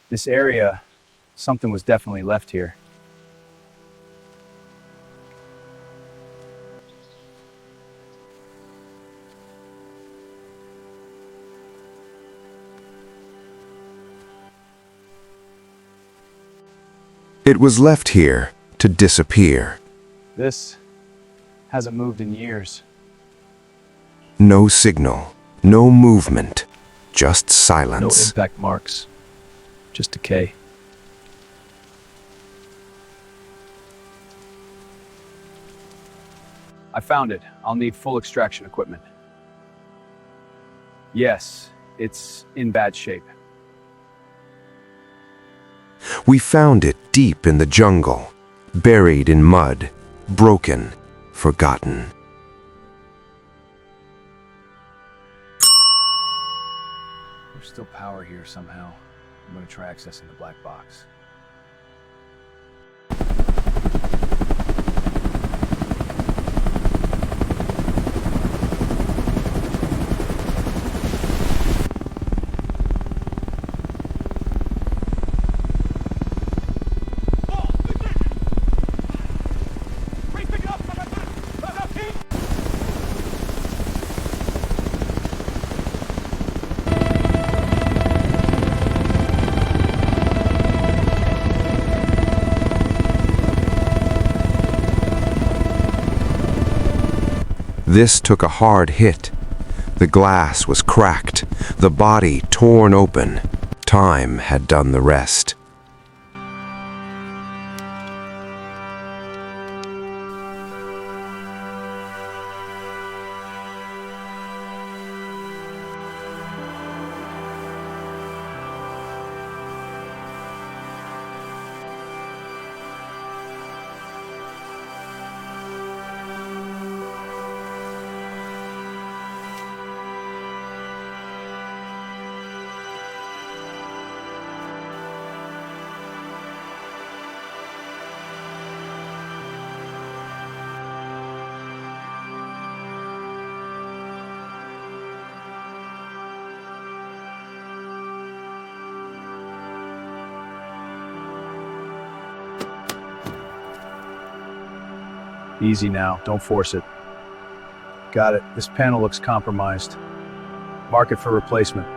This area, something was definitely left here. It was left here to disappear. This hasn't moved in years. No signal, no movement, just No silence. impact marks. Just decay. I found it. I'll need full extraction equipment. Yes, it's in bad shape. We found it deep in the jungle, buried in mud, broken, forgotten. There's still power here somehow. I'm gonna try accessing the black box. This took a hard hit. The glass was cracked, the body torn open. Time had done the rest. Easy now, don't force it. Got it. This panel looks compromised. Mark it for replacement.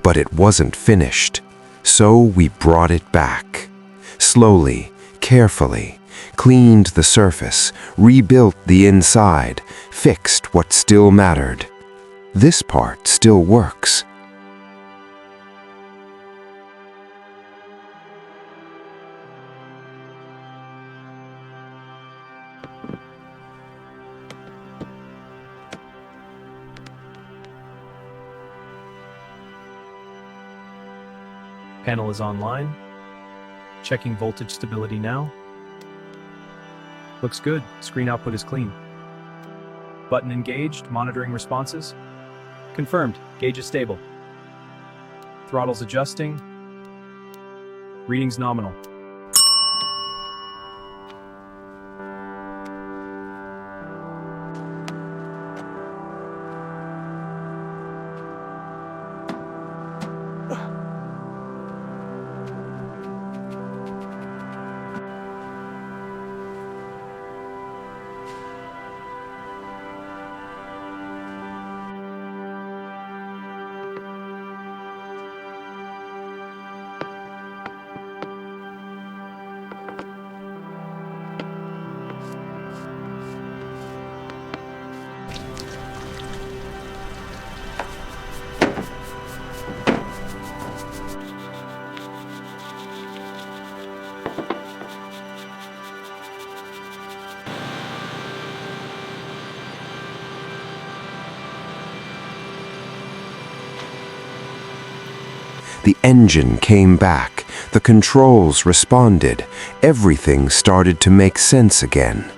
But it wasn't finished. So we brought it back. Slowly, carefully, cleaned the surface, rebuilt the inside, fixed what still mattered. This part still works. Panel is online. Checking voltage stability now. Looks good. Screen output is clean. Button engaged. Monitoring responses. Confirmed. Gauge is stable. Throttle's adjusting. Readings nominal. The engine came back, the controls responded, everything started to make sense again.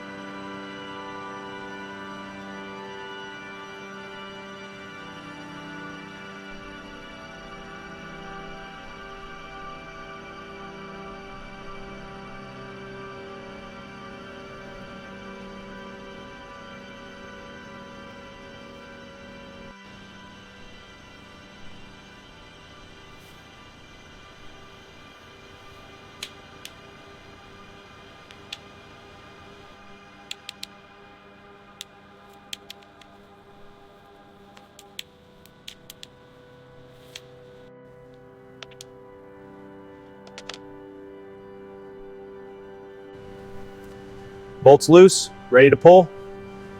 Bolts loose, ready to pull.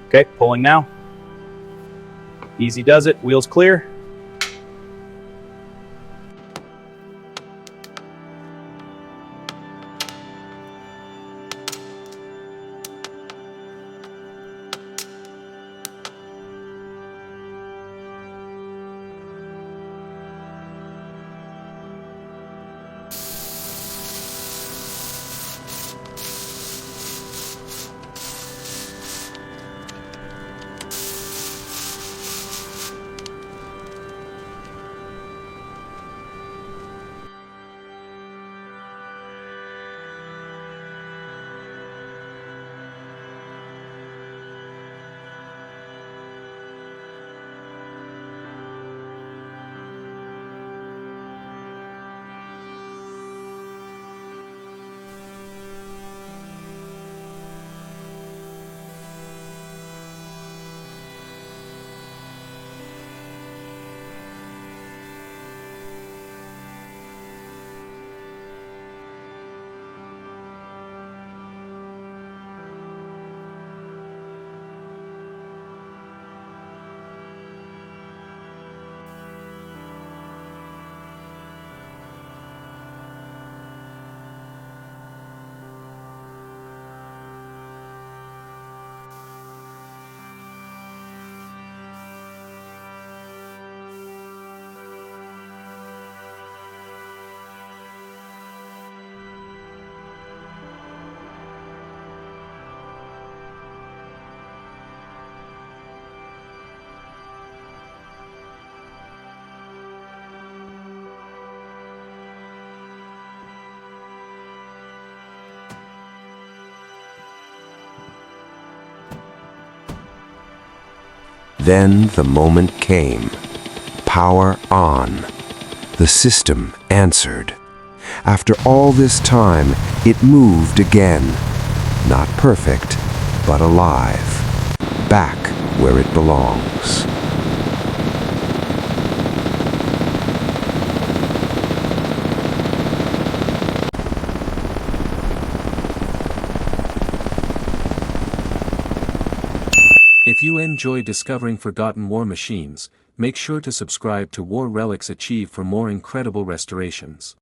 Okay, pulling now. Easy does it, wheels clear. Then the moment came. Power on. The system answered. After all this time, it moved again. Not perfect, but alive. Back where it belongs. If you enjoy discovering forgotten war machines, make sure to subscribe to War Relics Achieve for more incredible restorations.